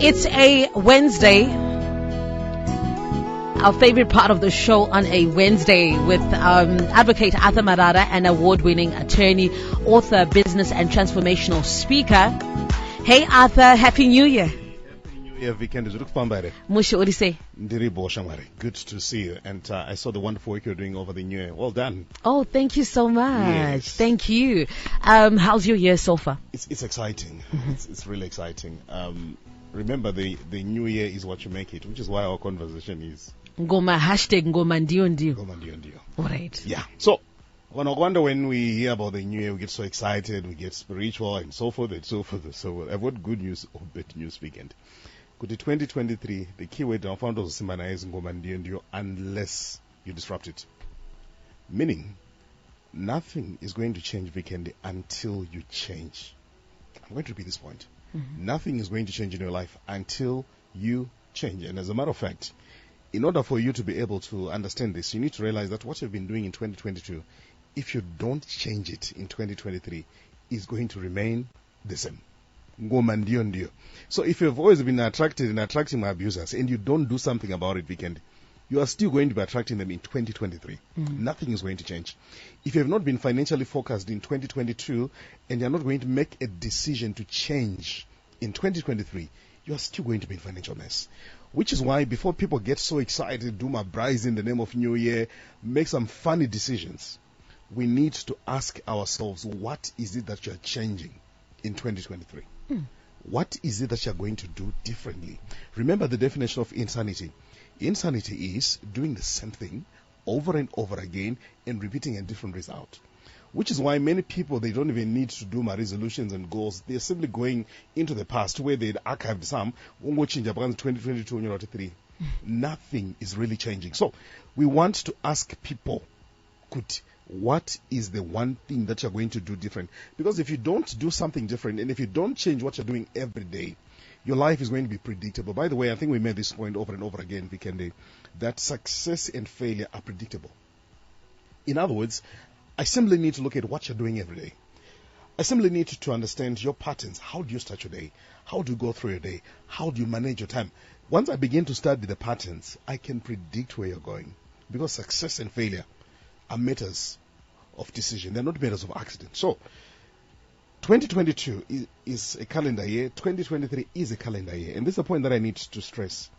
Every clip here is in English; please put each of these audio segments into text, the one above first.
It's a Wednesday, our favorite part of the show on a Wednesday with advocate Arthur Marara, an award-winning attorney, author, business and transformational speaker. Hey Arthur, Happy New Year. Happy New Year weekend. Musha, what do you say? Good to see you. And I saw the wonderful work you're doing over the New Year. Well done. Oh, thank you so much. Yes. Thank you. How's your year so far? It's exciting. It's really exciting. Remember, the New Year is what you make it, which is why our conversation is Ngoma, #Ngoma Ndio Ndio. Ngoma Ndio Ndio. All right. Yeah. So, I wonder when we hear about the New Year, we get so excited, we get spiritual and so forth and so forth and so forth. I've got good news or bad news weekend. Good 2023, the keyword I found was Simana is Ngoma Ndio Ndio unless you disrupt it. Meaning, nothing is going to change weekend until you change. I'm going to repeat this point. Nothing is going to change in your life until you change. And as a matter of fact, in order for you to be able to understand this, you need to realize that what you've been doing in 2022, if you don't change it in 2023, is going to remain the same. Ngoma ndio ndio. So if you've always been attracting my abusers and you don't do something about it weekend, you are still going to be attracting them in 2023. Nothing is going to change. If you have not been financially focused in 2022 and you're not going to make a decision to change in 2023, you are still going to be in financial mess. Which is why before people get so excited, do my brides in the name of New Year, make some funny decisions, we need to ask ourselves, what is it that you're changing in 2023? What is it that you're going to do differently? Remember the definition of insanity. Insanity is doing the same thing over and over again and repeating a different result. Which is why many people, they don't even need to do my resolutions and goals. They're simply going into the past where they'd archived some. 2022, 2023. Nothing is really changing. So we want to ask people, what is the one thing that you're going to do different? Because if you don't do something different and if you don't change what you're doing every day, your life is going to be predictable. By the way, I think we made this point over and over again, Vikendi, that success and failure are predictable. In other words, I simply need to look at what you're doing every day. I simply need to understand your patterns. How do you start your day? How do you go through your day? How do you manage your time? Once I begin to study the patterns, I can predict where you're going. Because success and failure are matters of decision. They're not matters of accident. So, 2022 is a calendar year. 2023 is a calendar year. And this is a point that I need to stress.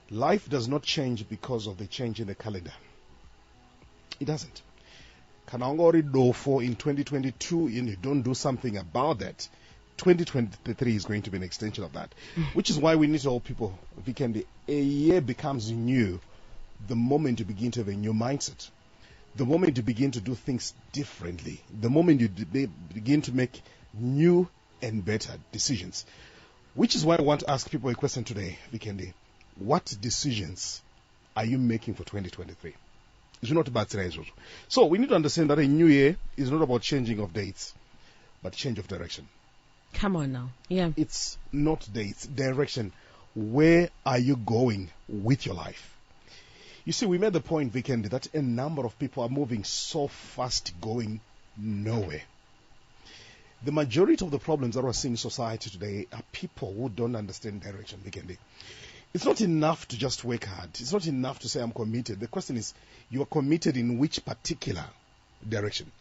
Life does not change because of the change in the calendar. It doesn't. Kanangori Dofo in 2022 and you don't do something about that, 2023 is going to be an extension of that. Which is why we need to tell people, Vikendi, a year becomes new the moment you begin to have a new mindset. The moment you begin to do things differently, the moment you begin to make new and better decisions. Which is why I want to ask people a question today, Vikendi. What decisions are you making for 2023? It's not about today. So we need to understand that a new year is not about changing of dates, but change of direction. Come on now. Yeah. It's not dates, direction. Where are you going with your life? You see, we made the point, Vikendi, that a number of people are moving so fast, going nowhere. The majority of the problems that we're seeing in society today are people who don't understand direction, Vikendi. It's not enough to just work hard. It's not enough to say I'm committed. The question is, you are committed in which particular direction?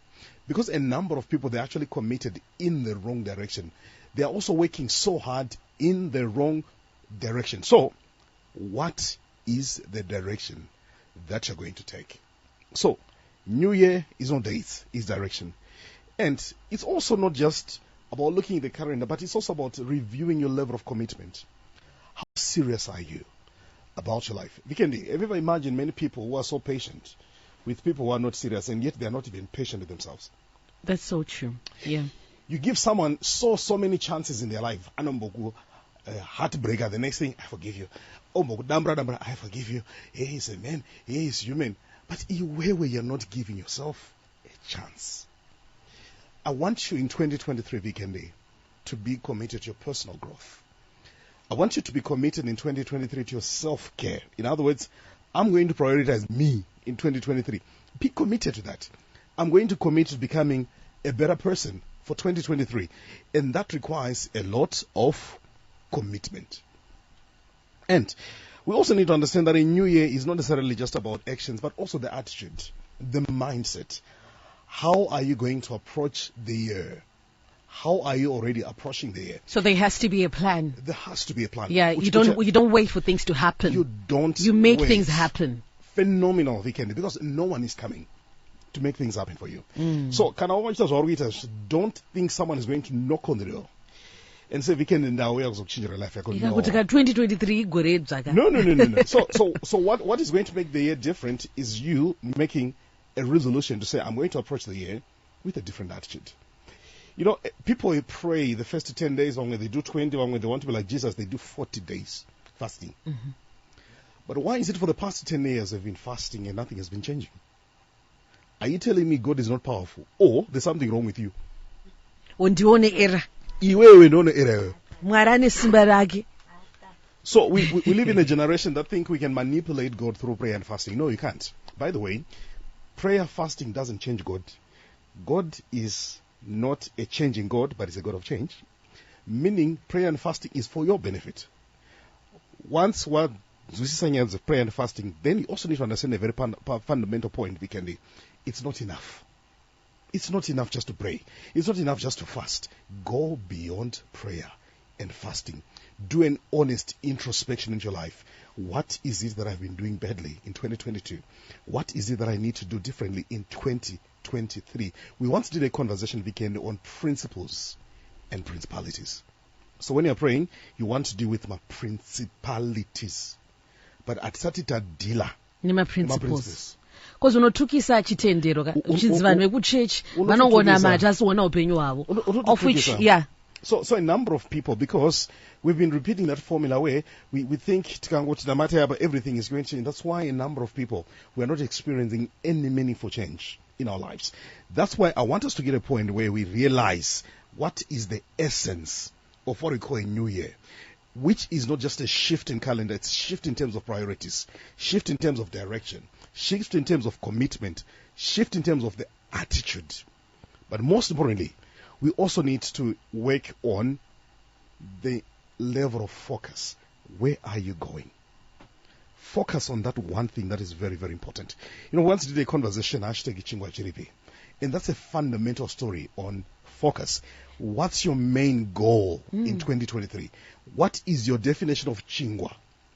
Because a number of people, they're actually committed in the wrong direction. They are also working so hard in the wrong direction. So, what is the direction that you're going to take? So, New Year is not dates, it's direction. And it's also not just about looking at the calendar, but it's also about reviewing your level of commitment. How serious are you about your life? Vikendi, have you ever imagined many people who are so patient with people who are not serious and yet they're not even patient with themselves? That's so true. Yeah. You give someone so many chances in their life. Heartbreaker, the next thing, I forgive you. Oh, Dambra, I forgive you. He is a man, he is human. But where you're not giving yourself a chance. I want you in 2023, Vikendi, to be committed to your personal growth. I want you to be committed in 2023 to your self-care. In other words, I'm going to prioritize me in 2023. Be committed to that. I'm going to commit to becoming a better person for 2023. And that requires a lot of commitment. And we also need to understand that a new year is not necessarily just about actions, but also the attitude, the mindset. How are you going to approach the year? How are you already approaching the year? So there has to be a plan. There has to be a plan. Yeah, you don't wait for things to happen. You make things happen. Phenomenal weekend, because no one is coming to make things happen for you. So can I watch this? Don't think someone is going to knock on the door and say weekend in our way of change your life. No. 2023 No. So what is going to make the year different is you making a resolution to say, I'm going to approach the year with a different attitude. You know, people pray the first 10 days, when they do 20, when they want to be like Jesus, they do 40 days fasting. But why is it for the past 10 years they've been fasting and nothing has been changing? Are you telling me God is not powerful? Or there's something wrong with you? So we live in a generation that think we can manipulate God through prayer and fasting. No, you can't. By the way, prayer fasting doesn't change God. God is not a changing God, but is a God of change. Meaning prayer and fasting is for your benefit. Once what is prayer and fasting, then you also need to understand a very fundamental point, Vikendi. It's not enough. It's not enough just to pray. It's not enough just to fast. Go beyond prayer and fasting. Do an honest introspection into your life. What is it that I've been doing badly in 2022? What is it that I need to do differently in 2023? We once did a conversation weekend on principles and principalities. So when you're praying, you want to deal with my principalities. But at Satita Dila, my principles. Because unotukisa chitendero chinzi vanhu vekuchechi vanongona mati asi wona upenyu hwavo, of which So a number of people, because we've been repeating that formula where we think everything is going to change. That's why a number of people, we are not experiencing any meaningful change in our lives. That's why I want us to get a point where we realize what is the essence of what we call a new year, which is not just a shift in calendar, it's shift in terms of priorities, shift in terms of direction, shift in terms of commitment, shift in terms of the attitude. But most importantly, we also need to work on the level of focus. Where are you going? Focus on that one thing that is very, very important. You know, once did a conversation, and that's a fundamental story on focus. What's your main goal in 2023? What is your definition of chingwa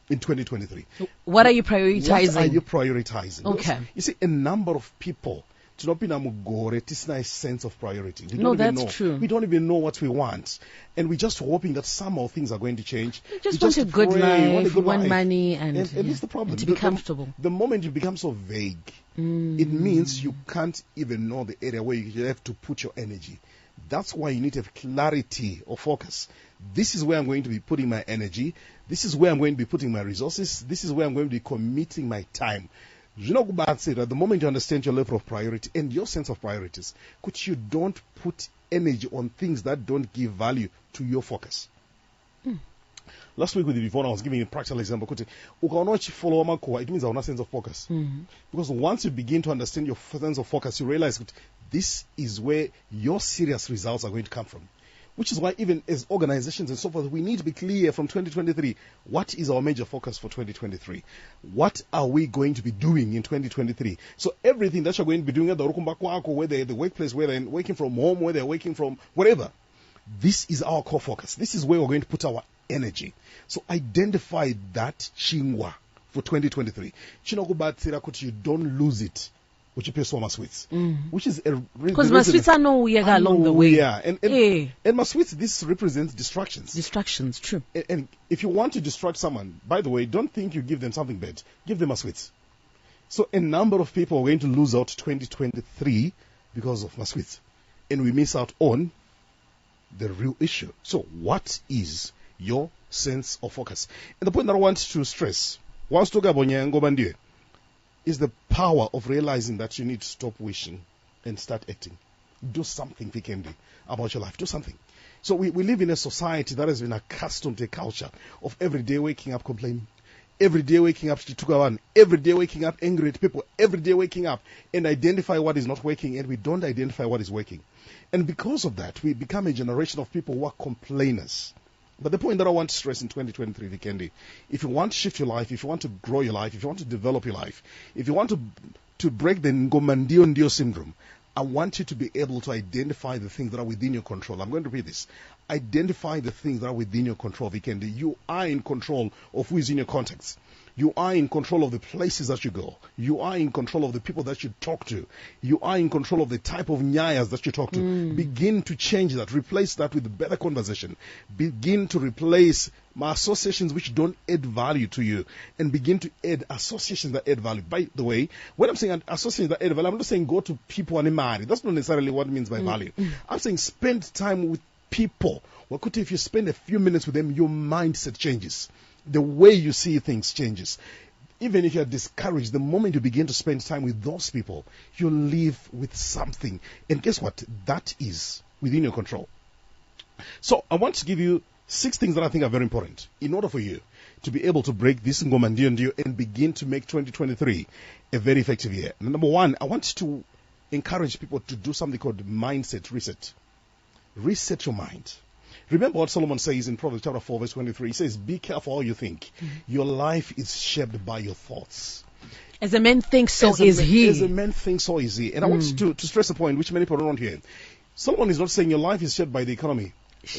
in 2023? What are you prioritizing? What are you prioritizing? Okay. You see, a number of people, it's not a sense of priority. True. We don't even know what we want. And we're just hoping that somehow things are going to change. You just want a good life, you want money, and it's the problem. And to be comfortable. The moment you become so vague, it means you can't even know the area where you have to put your energy. That's why you need to have clarity or focus. This is where I'm going to be putting my energy. This is where I'm going to be putting my resources. This is where I'm going to be committing my time. You know, at the moment you understand your level of priority and your sense of priorities, you don't put energy on things that don't give value to your focus. Last week with you before, I was giving you a practical example. It means I have a sense of focus. Because once you begin to understand your sense of focus, you realize that this is where your serious results are going to come from. Which is why even as organizations and so forth, we need to be clear from 2023, what is our major focus for 2023? What are we going to be doing in 2023? So everything that you're going to be doing at the Rukumbakwako, whether at the workplace, whether they're working from home, whether they're working from whatever, this is our core focus. This is where we're going to put our energy. So identify that chingwa for 2023. You don't lose it. Which you pay so much sweets, which is because my sweets are nowhere along the way. Yeah, and my sweets, this represents distractions. Distractions, true. And if you want to distract someone, by the way, don't think you give them something bad. Give them a sweets. So a number of people are going to lose out 2023 because of my sweets, and we miss out on the real issue. So what is your sense of focus? And the point that I want to stress, once to go is the power of realizing that you need to stop wishing and start acting. Do something, Vikendi, about your life. Do something. So we live in a society that has been accustomed to a culture of every day waking up complaining, every day waking up chitukawan, every day waking up angry at people, every day waking up and identify what is not working, and we don't identify what is working. And because of that, we become a generation of people who are complainers. But the point that I want to stress in 2023, Vikendi, if you want to shift your life, if you want to grow your life, if you want to develop your life, if you want to break the Ngomandio syndrome, I want you to be able to identify the things that are within your control. I'm going to repeat this. Identify the things that are within your control, Vikendi. You are in control of who is in your context. You are in control of the places that you go. You are in control of the people that you talk to. You are in control of the type of nyayas that you talk to. Begin to change that. Replace that with better conversation. Begin to replace my associations which don't add value to you, and begin to add associations that add value. By the way, when I'm saying associations that add value, I'm not saying go to people and marry. That's not necessarily what it means by value. I'm saying spend time with people. Wakuti, if you spend a few minutes with them, your mindset changes. The way you see things changes. Even if you're discouraged, the moment you begin to spend time with those people, you live with something. And guess what? That is within your control. So I want to give you 6 things that I think are very important in order for you to be able to break this Ngomandio and begin to make 2023 a very effective year. Number 1, I want to encourage people to do something called mindset reset. Reset your mind. Remember what Solomon says in Proverbs chapter 4 verse 23. He says, be careful how you think. Your life is shaped by your thoughts. As a man thinks, so is he. As a man thinks, so is he. And I want you to stress a point which many people don't hear. Solomon is not saying your life is shaped by the economy.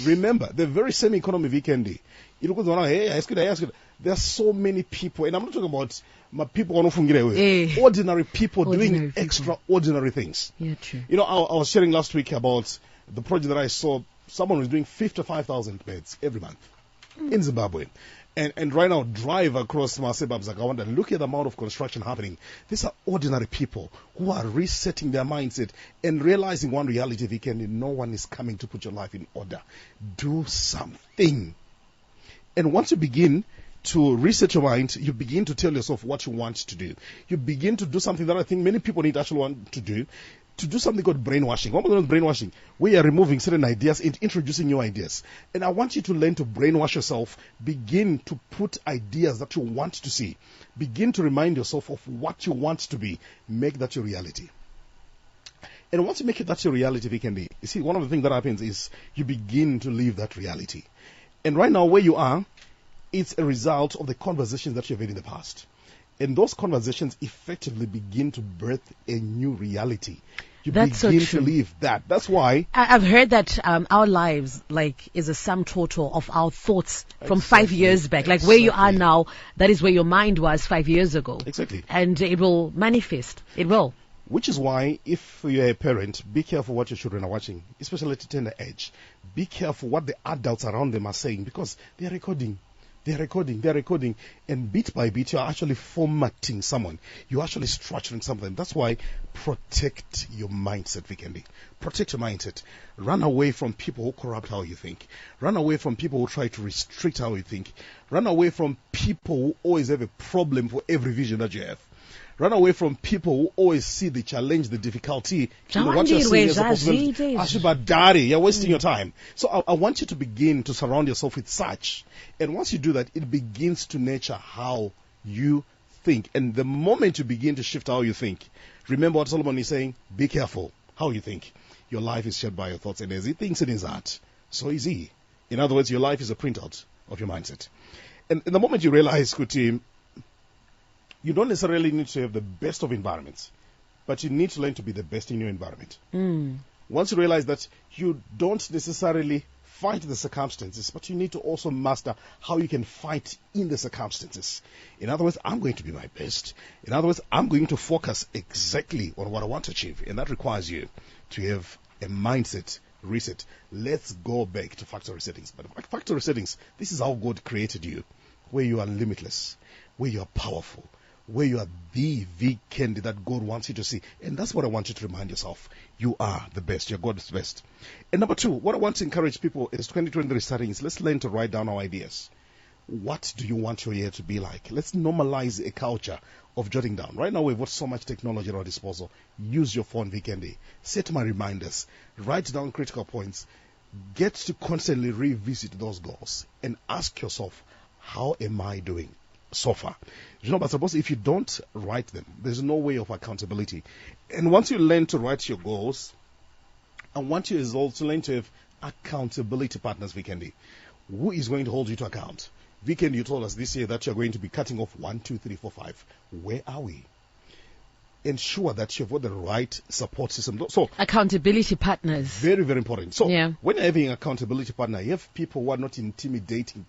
Remember, the very same economy Vikendi. There are so many people, and I'm not talking about my people ordinary people doing extraordinary things. Yeah, true. You know, I was sharing last week about the project that I saw. Someone was doing 55,000 beds every month in Zimbabwe. And right now, drive across Maseba Mzakawanda, look at the amount of construction happening. These are ordinary people who are resetting their mindset and realizing one reality, Vikendi, no one is coming to put your life in order. Do something. And once you begin to reset your mind, you begin to tell yourself what you want to do. You begin to do something that I think many people need actually want to do something called brainwashing. What is brainwashing? We are removing certain ideas and introducing new ideas. And I want you to learn to brainwash yourself. Begin to put ideas that you want to see. Begin to remind yourself of what you want to be. Make that your reality. And once you make that your reality, Vikendi, you see, one of the things that happens is you begin to live that reality. And right now, where you are, it's a result of the conversations that you've had in the past. And those conversations effectively begin to birth a new reality. You begin to live that. That's why I've heard that our lives is a sum total of our thoughts from 5 years back. Like where you are now, that is where your mind was 5 years ago. Exactly. And it will manifest. It will. Which is why, if you're a parent, be careful what your children are watching, especially at a tender age. Be careful what the adults around them are saying, because they're recording. They're recording, and bit by bit, you're actually formatting someone. You're actually structuring something. That's why protect your mindset, Vikendi. Protect your mindset. Run away from people who corrupt how you think. Run away from people who try to restrict how you think. Run away from people who always have a problem for every vision that you have. Run away from people who always see the challenge, the difficulty. What you're seeing as a possibility. You're wasting your time. So I want you to begin to surround yourself with such. And once you do that, it begins to nurture how you think. And the moment you begin to shift how you think, remember what Solomon is saying, be careful how you think. Your life is shaped by your thoughts. And as he thinks in his heart, so is he. In other words, your life is a printout of your mindset. And the moment you realize, Kuti, you don't necessarily need to have the best of environments, but you need to learn to be the best in your environment. Once you realize that you don't necessarily fight the circumstances, but you need to also master how you can fight in the circumstances. In other words, I'm going to be my best. In other words, I'm going to focus exactly on what I want to achieve. And that requires you to have a mindset reset. Let's go back to factory settings. But factory settings, this is how God created you, where you are limitless, where you are powerful, where you are the Vikendi that God wants you to see. And that's what I want you to remind yourself. You are the best. You're God's best. And number 2, what I want to encourage people is 2023 starting is let's learn to write down our ideas. What do you want your year to be like? Let's normalize a culture of jotting down. Right now we've got so much technology at our disposal. Use your phone, Vikendi. Set my reminders. Write down critical points. Get to constantly revisit those goals and ask yourself, how am I doing so far? You know, but suppose if you don't write them, there's no way of accountability. And once you learn to write your goals, I want you as well to learn to have accountability partners, Vikendi. Who is going to hold you to account? Weekend, you told us this year that you're going to be cutting off 1, 2, 3, 4, 5. Where are we? Ensure that you've got the right support system. So accountability partners. Very, very important. So Yeah. when you're having an accountability partner, you have people who are not intimidated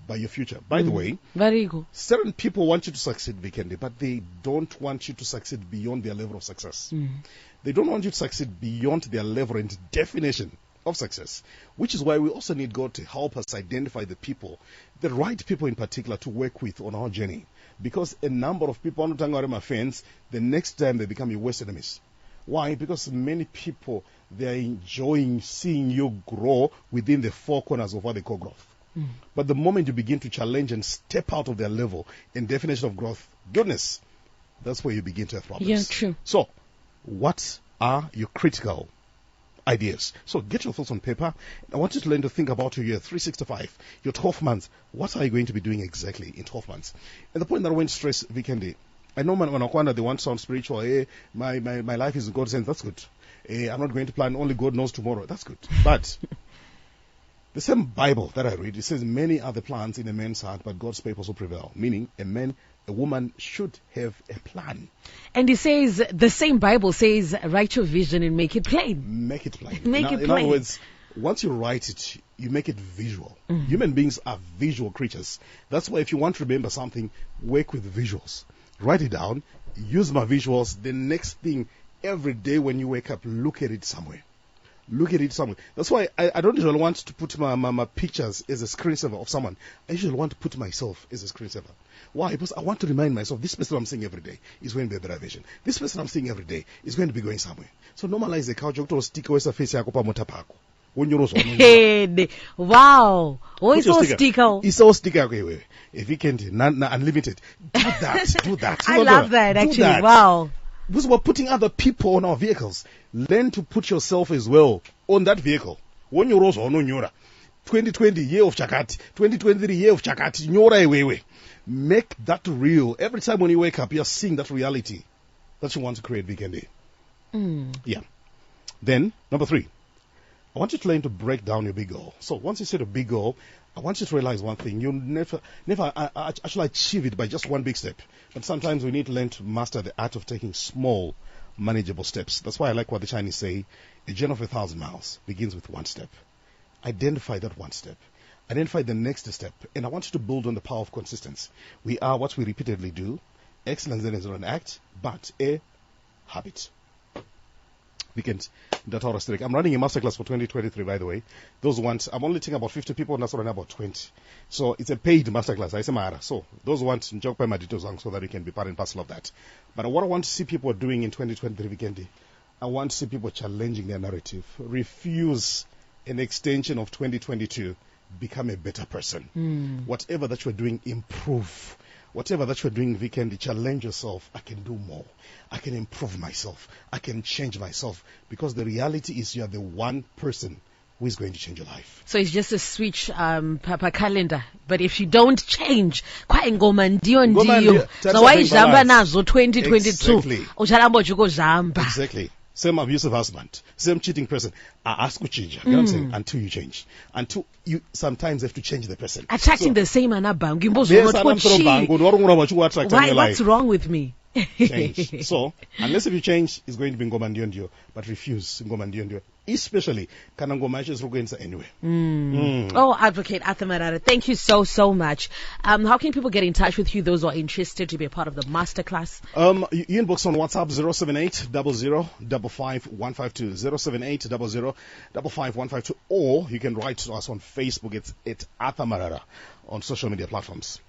by your future. By the way, Very good. certain people want you to succeed, Vikendi, but they don't want you to succeed beyond their level of success. They don't want you to succeed beyond their level and definition of success, which is why we also need God to help us identify the people, the right people in particular, to work with on our journey. Because a number of people, my friends, the next time they become your worst enemies. Why? Because many people, they are enjoying seeing you grow within the four corners of what they call growth. But the moment you begin to challenge and step out of their level and definition of growth, goodness, that's where you begin to have problems. Yeah, true. So, what are your critical ideas? So get your thoughts on paper. I want you to learn to think about your year 365, your 12 months. What are you going to be doing exactly in 12 months? And the point that I want to stress, Vikendi, I know when Akwanda, they want to sound spiritual. Hey, my life is in God's hands. That's good. Hey, I'm not going to plan. Only God knows tomorrow. That's good. But the same Bible that I read, it says many are the plans in a man's heart, but God's purpose will prevail. Meaning a woman should have a plan. And he says, the same Bible says, write your vision and make it plain. Make it plain. Make it In plain. other words, once you write it, you make it visual. Human beings are visual creatures. That's why if you want to remember something, work with visuals. Write it down, use my visuals. The next thing, every day when you wake up, look at it somewhere. Look at it somewhere. That's why I don't usually want to put my pictures as a screensaver of someone. I usually want to put myself as a screensaver. Why? Because I want to remind myself, this person I'm seeing every day is going to be a better vision. This person I'm seeing every day is going to be going somewhere. So normalize the culture to stick with the face yako pa motapako. Wow. Oh, it's so sticker. It's so sticker. If you can, unlimited. Do that. Do that. I love that, actually. That. Wow. Because we're putting other people on our vehicles. Learn to put yourself as well on that vehicle. When you're also on Nyora. 2020 year of Chakati. 2023 year of Chakati. Nyora ewewe. Make that real. Every time when you wake up, you're seeing that reality that you want to create Vikendi. Yeah. Then, number 3. I want you to learn to break down your big goal. So once you set a big goal, I want you to realize one thing. You'll never actually achieve it by just one big step. But sometimes we need to learn to master the art of taking small, manageable steps. That's why I like what the Chinese say, a journey of 1,000 miles begins with one step. Identify that one step. Identify the next step. And I want you to build on the power of consistency. We are what we repeatedly do. Excellence then is not an act, but a habit. Weekend. I'm running a masterclass for 2023, by the way. Those ones, I'm only taking about 50 people, and that's running about 20. So it's a paid masterclass. I say Marara. So those ones, joke by my details so that you can be part and parcel of that. But what I want to see people doing in 2023 weekend, I want to see people challenging their narrative. Refuse an extension of 2022. Become a better person. Whatever that you're doing, improve. Whatever that you're doing, Vikendi, challenge yourself. I can do more. I can improve myself. I can change myself. Because the reality is you are the one person who is going to change your life. So it's just a switch per calendar. But if you don't change, kwa ngoma ndiyo. So why jamba nazo 2022? Uchalamba chuko jamba. Exactly. Same abusive husband, same cheating person. I ask you change. You know what I'm saying? Until you change. Until you sometimes have to change the person. Attracting the same anabang. Why? What's wrong with me? Change. So, unless if you change, it's going to be ngoma ndio. But refuse ngoma ndio. Especially, kana ngoma is rugenza anyway. Oh, Advocate Arthur Marara, thank you so much. How can people get in touch with you, those who are interested to be a part of the masterclass? You inbox on WhatsApp 078 00 55152, or you can write to us on Facebook. It's Arthur Marara on social media platforms.